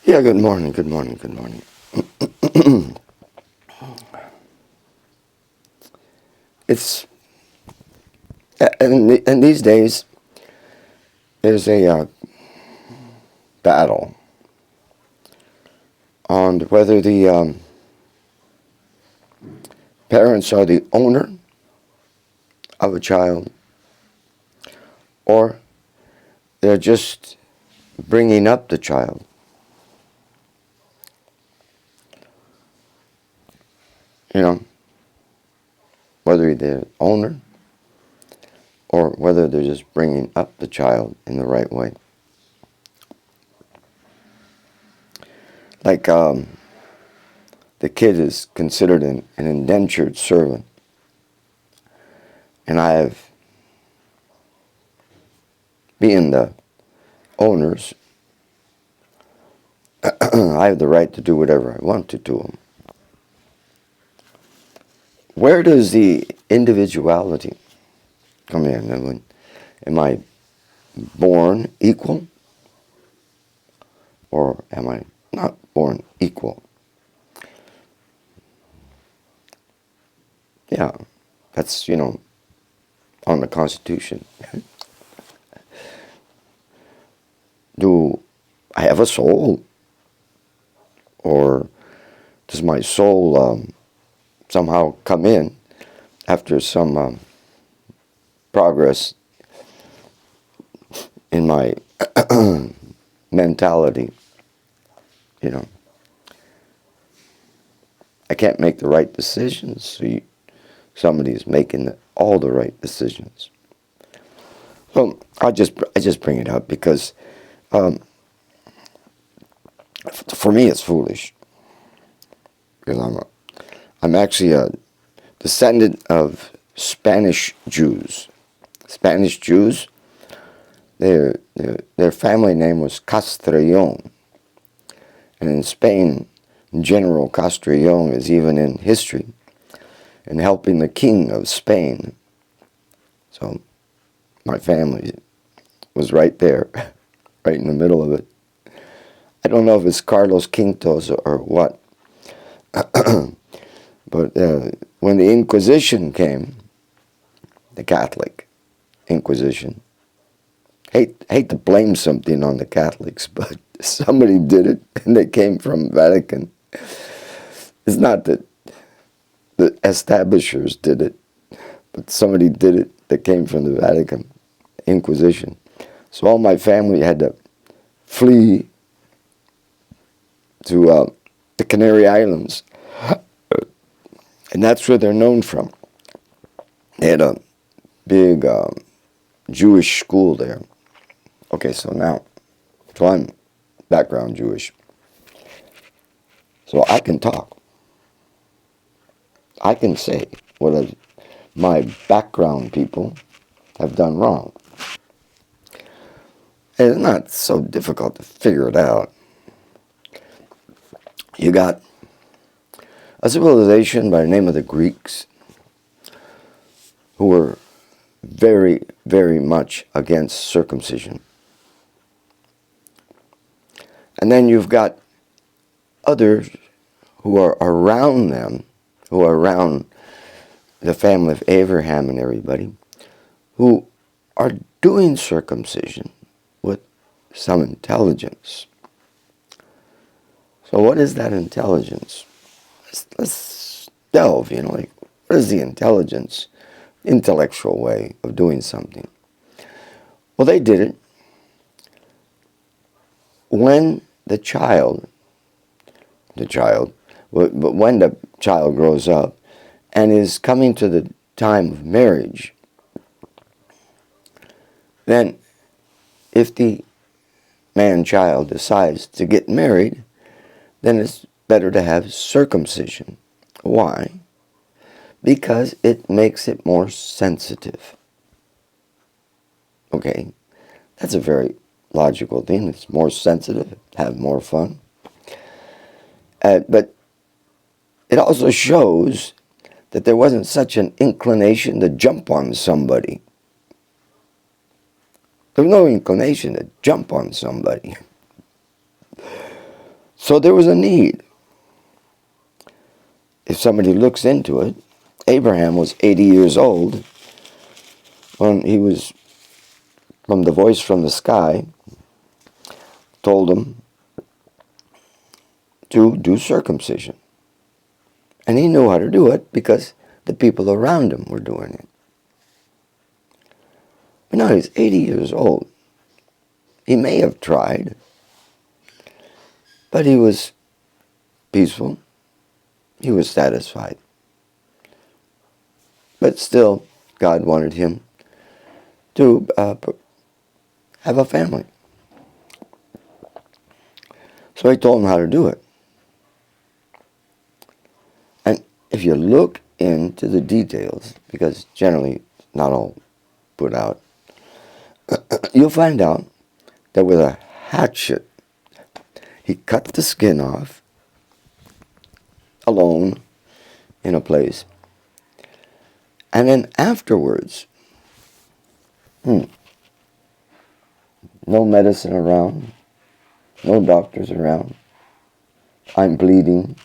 Yeah, good morning, good morning, good morning. It's, and these days, there's a battle on whether the parents are the owner of a child or they're just bringing up the child. You know, whether they're the owner or whether they're just bringing up the child in the right way. Like the kid is considered an indentured servant. And I have, being the owners, I have the right to do whatever I want to them. Where does the individuality come in? Am I born equal? Or am I not born equal? Yeah, that's, on the Constitution. Do I have a soul? Or does my soul somehow come in after some progress in my mentality? I can't make the right decisions, so somebody's making all the right decisions. So I just bring it up because for me it's foolish. Because I'm actually a descendant of Spanish Jews. Spanish Jews, their family name was Castrillon. And in Spain, General Castrillon is even in history and helping the king of Spain. So my family was right there, right in the middle of it. I don't know if it's Carlos Quintos or what. But when the Inquisition came, the Catholic Inquisition, hate to blame something on the Catholics, but somebody did it, and they came from Vatican. It's not that the establishers did it, but somebody did it that came from the Vatican Inquisition. So all my family had to flee to the Canary Islands, and that's where they're known from. They had a big Jewish school there. Okay, so I'm background Jewish. So I can talk. I can say what my background people have done wrong. And it's not so difficult to figure it out. You got a civilization by the name of the Greeks who were very, very much against circumcision. And then you've got others who are around them, who are around the family of Abraham and everybody, who are doing circumcision with some intelligence. So what is that intelligence? Let's delve, what is the intellectual way of doing something? Well, they did it when the child, but when the child grows up and is coming to the time of marriage, then if the man-child decides to get married, then it's better to have circumcision. Why? Because it makes it more sensitive. Okay, that's a very logical thing. It's more sensitive, have more fun. But it also shows that there wasn't such an inclination to jump on somebody. There's no inclination to jump on somebody. So there was a need. If somebody looks into it, Abraham was 80 years old when he was, from the voice from the sky, told him to do circumcision. And he knew how to do it because the people around him were doing it. But now he's 80 years old. He may have tried, but he was peaceful. He was satisfied. But still, God wanted him to have a family. So he told him how to do it. And if you look into the details, because generally not all put out, you'll find out that with a hatchet, he cut the skin off alone in a place. And then afterwards, no medicine around, no doctors around. I'm bleeding.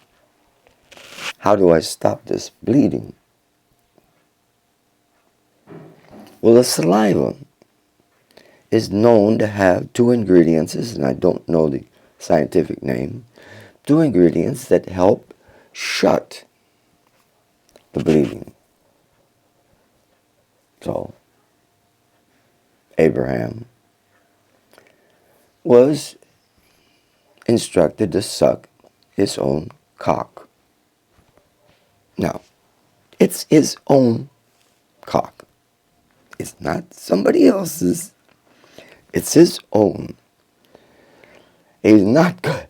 How do I stop this bleeding? Well, the saliva is known to have two ingredients, and I don't know the scientific name, two ingredients that help shut the bleeding. So, Abraham was instructed to suck his own cock. Now, it's his own cock. It's not somebody else's. It's his own. He's not going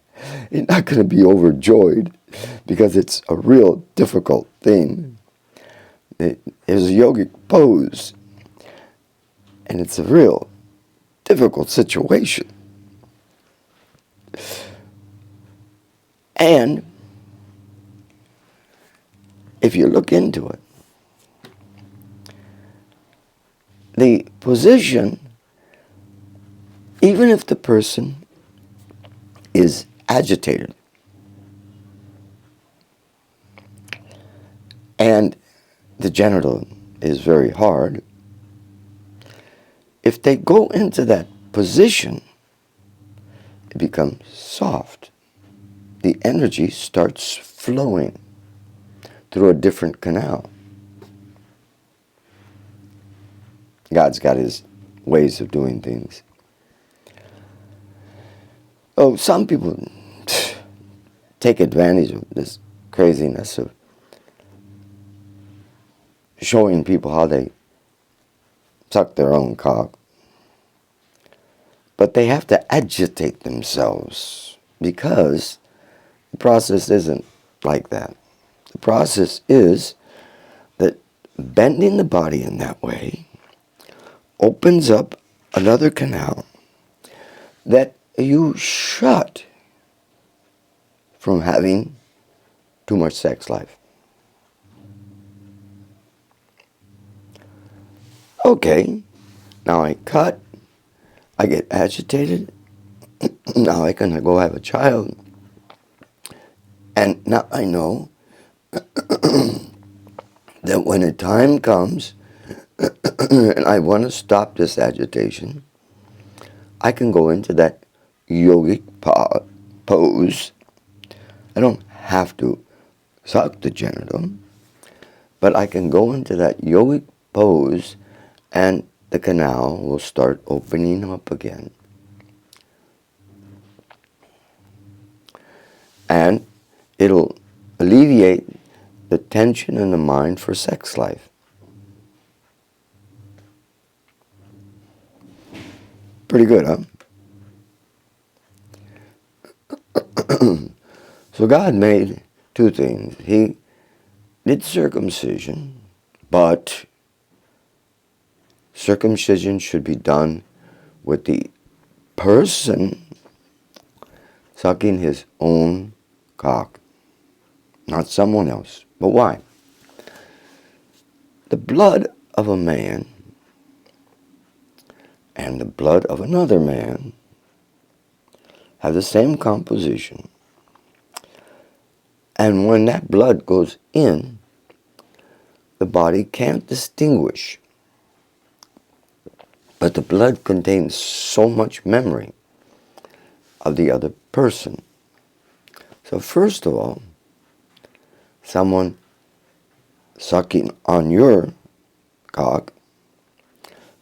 to be overjoyed because it's a real difficult thing. There's a yogic pose, and it's a real difficult situation. And if you look into it, the position, even if the person is agitated and the genital is very hard, if they go into that position, it becomes soft. The energy starts flowing through a different canal. God's got his ways of doing things. Oh, some people take advantage of this craziness of showing people how they suck their own cock. But they have to agitate themselves because the process isn't like that. The process is that bending the body in that way opens up another canal that you shut from having too much sex life. Okay, now I cut, I get agitated, now I can go have a child, and now I know that when the time comes and I want to stop this agitation, I can go into that yogic pose. I don't have to suck the genital, but I can go into that yogic pose and the canal will start opening up again. And it'll alleviate the tension in the mind for sex life. Pretty good, huh? So God made two things. He did circumcision, but circumcision should be done with the person sucking his own cock, not someone else. But why? The blood of a man and the blood of another man have the same composition, And when that blood goes in, the body can't distinguish. But the blood contains so much memory of the other person. So first of all, someone sucking on your cock,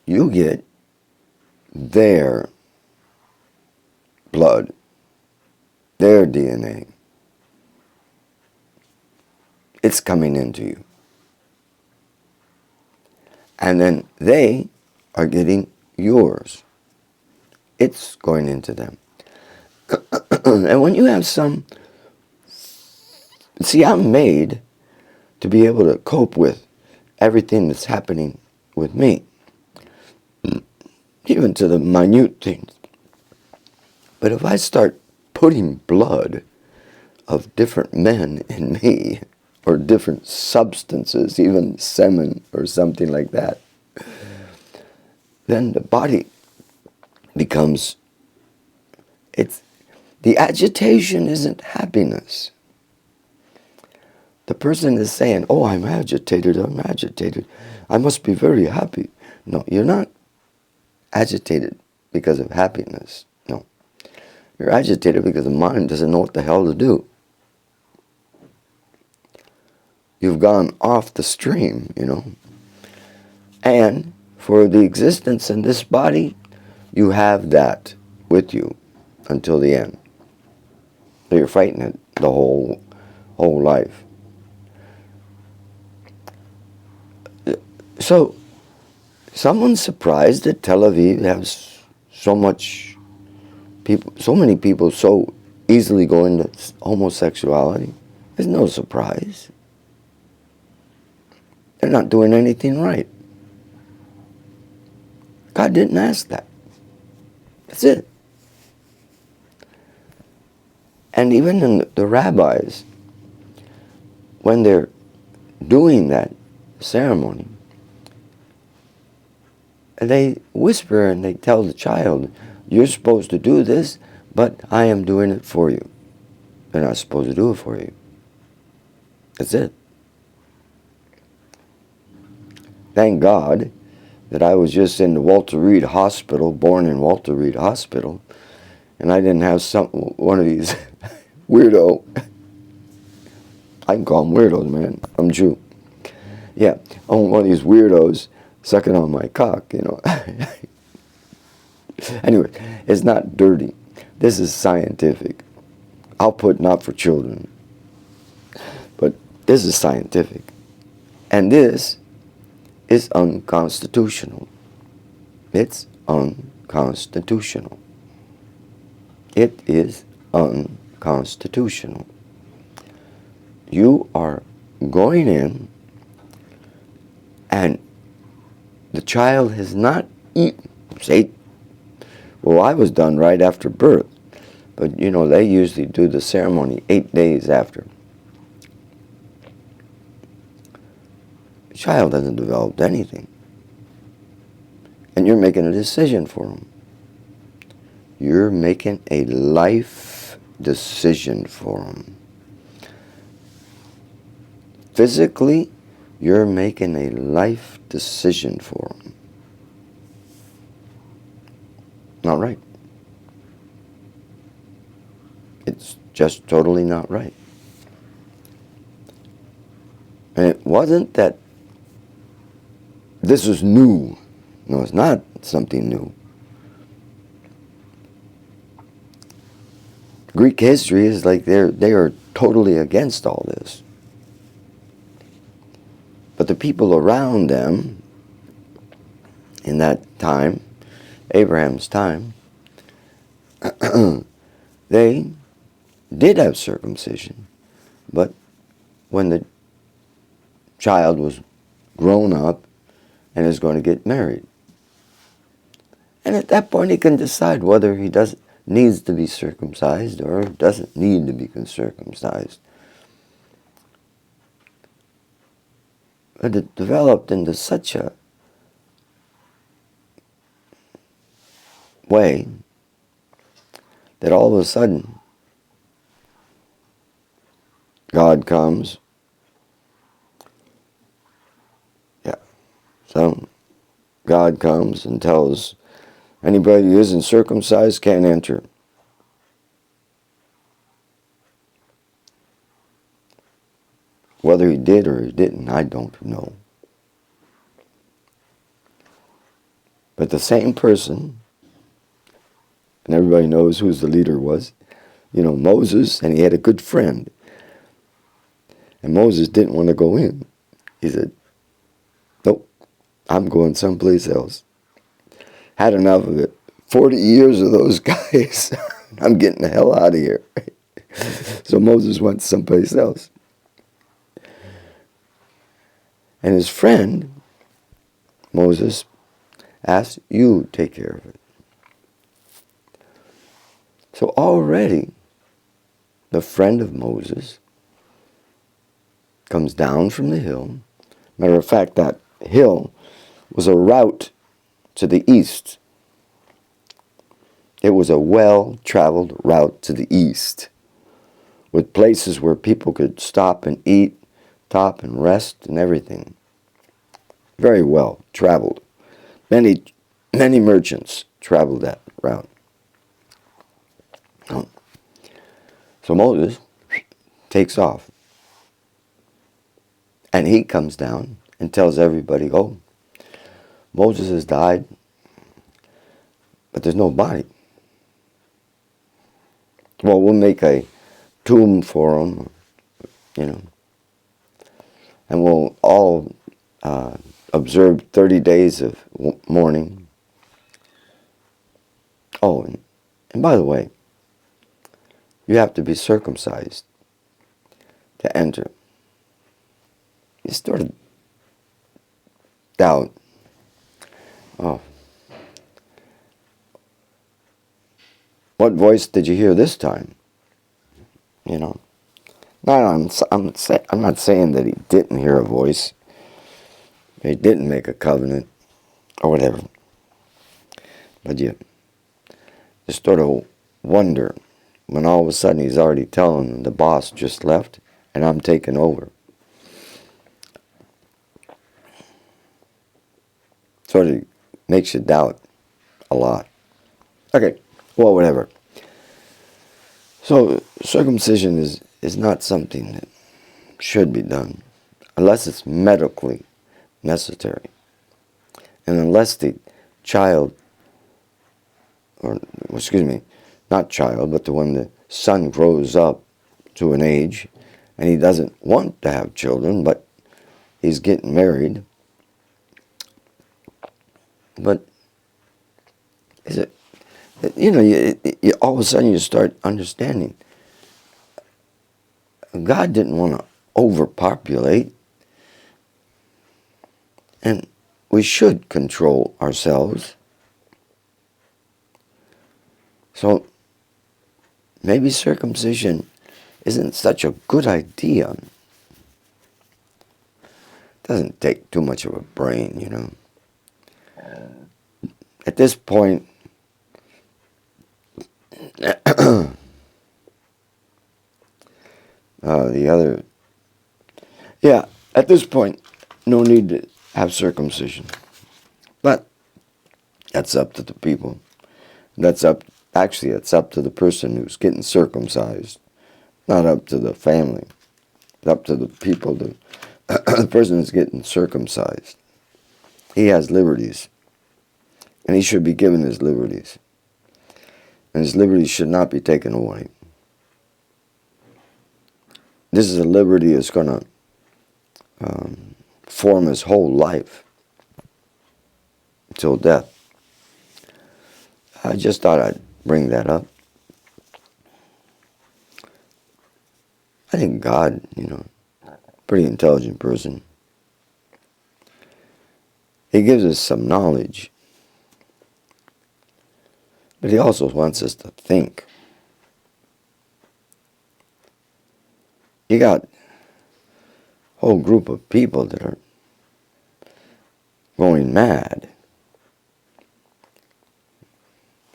you get their blood, their DNA. It's coming into you. And then they are getting yours. It's going into them. And when you have some... See, I'm made to be able to cope with everything that's happening with me. Even to the minute things. But if I start putting blood of different men in me, or different substances, even semen or something like that, then the body becomes... The agitation isn't happiness. The person is saying, oh, I'm agitated, I must be very happy. No, you're not agitated because of happiness. No. You're agitated because the mind doesn't know what the hell to do. You've gone off the stream, you know. And for the existence in this body, you have that with you until the end. So you're fighting it the whole life. So, someone's surprised that Tel Aviv has so many people so easily go into homosexuality. There's no surprise. They're not doing anything right. God didn't ask that. That's it. And even in the rabbis, when they're doing that ceremony, they whisper and they tell the child, you're supposed to do this, but I am doing it for you. They're not supposed to do it for you. That's it. Thank God that I was just in the Walter Reed Hospital, born in Walter Reed Hospital, and I didn't have one of these weirdo, I can call them weirdos, man, I'm Jew. Yeah, one of these weirdos sucking on my cock, you know. Anyway, it's not dirty. This is scientific. I'll put not for children. But this is scientific. And this is unconstitutional. It's unconstitutional. It is unconstitutional. You are going in and the child has not eaten. Say, well, I was done right after birth. But, you know, they usually do the ceremony 8 days after. The child hasn't developed anything. And you're making a decision for them. You're making a life decision for them. Physically, you're making a life decision for them. Not right. It's just totally not right. And it wasn't that this was new. No, it's not something new. Greek history is like they are totally against all this. But the people around them in that time, Abraham's time, they did have circumcision. But when the child was grown up and is going to get married. And at that point he can decide whether he needs to be circumcised or doesn't need to be circumcised. But it developed into such a way that all of a sudden God comes. Yeah. So God comes and tells anybody who isn't circumcised can't enter. Whether he did or he didn't, I don't know. But the same person, and everybody knows who the leader was, Moses, and he had a good friend. And Moses didn't want to go in. He said, nope, I'm going someplace else. Had enough of it. 40 years of those guys. I'm getting the hell out of here. So Moses went someplace else. And his friend, Moses, asked, you take care of it. So already, the friend of Moses comes down from the hill. Matter of fact, that hill was a route to the east. It was a well-traveled route to the east, with places where people could stop and eat, stop and rest and everything. Very well traveled. Many merchants traveled that route. So Moses takes off. And he comes down and tells everybody, oh, Moses has died, but there's no body. Well, we'll make a tomb for him, and we'll all observe 30 days of mourning. Oh, and by the way, you have to be circumcised to enter. You sort of doubt, oh, what voice did you hear this time? No, I'm not saying that he didn't hear a voice. He didn't make a covenant or whatever. But you just sort of wonder when all of a sudden he's already telling them the boss just left and I'm taking over. Sort of makes you doubt a lot. Okay, well, whatever. So circumcision is not something that should be done unless it's medically necessary. And unless the child, not child, but when the son grows up to an age and he doesn't want to have children, but he's getting married. But is it, you all of a sudden you start understanding God didn't want to overpopulate, and we should control ourselves. So maybe circumcision isn't such a good idea. It doesn't take too much of a brain, At this point, at this point, no need to have circumcision. But that's up to the people. It's up to the person who's getting circumcised, not up to the family. It's up to the people, the person who's getting circumcised. He has liberties, and he should be given his liberties. And his liberties should not be taken away. This is a liberty that's going to form his whole life till death. I just thought I'd bring that up. I think God, pretty intelligent person. He gives us some knowledge, but he also wants us to think. You got a whole group of people that are going mad,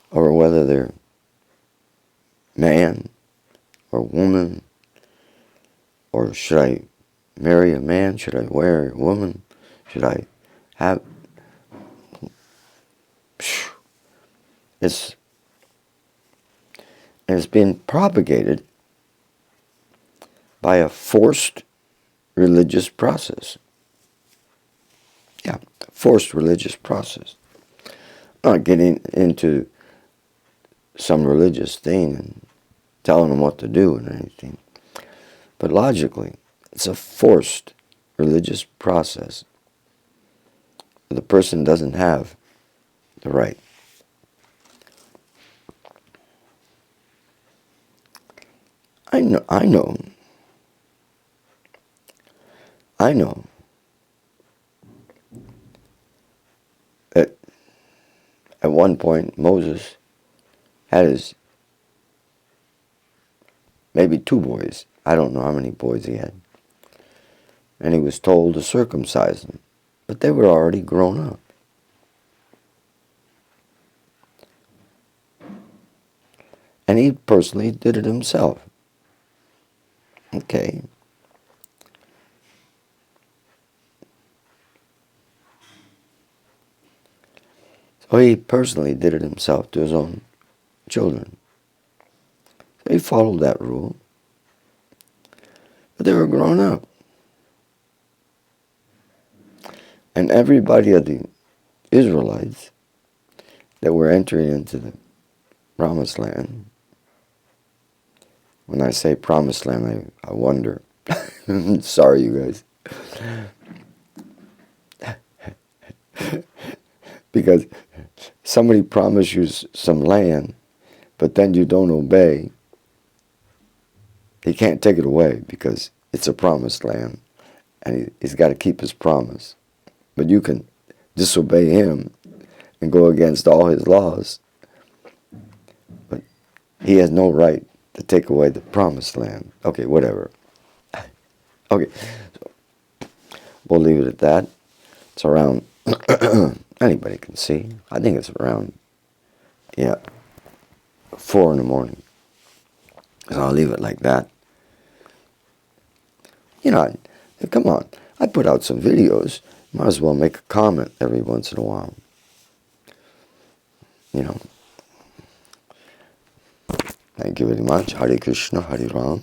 or whether they're man or woman, Or should I marry a man? Should I marry a woman? Should I have... It's been propagated by a forced religious process. Yeah, forced religious process. I'm not getting into some religious thing and telling them what to do and anything. But logically, it's a forced religious process. The person doesn't have the right. I know that at one point Moses had maybe 2 boys. I don't know how many boys he had. And he was told to circumcise them. But they were already grown up. And he personally did it himself. Okay. So he personally did it himself to his own children. So he followed that rule. But they were grown up. And everybody of the Israelites that were entering into the Promised Land, when I say Promised Land, I wonder. Sorry, you guys. Because somebody promised you some land, but then you don't obey, he can't take it away because it's a promised land, and he's got to keep his promise. But you can disobey him and go against all his laws, but he has no right to take away the promised land. Okay, whatever. Okay, so we'll leave it at that. It's around, anybody can see. I think it's around, 4 in the morning. So I'll leave it like that. Come on. I put out some videos. Might as well make a comment every once in a while. Thank you very much. Hare Krishna, Hare Ram.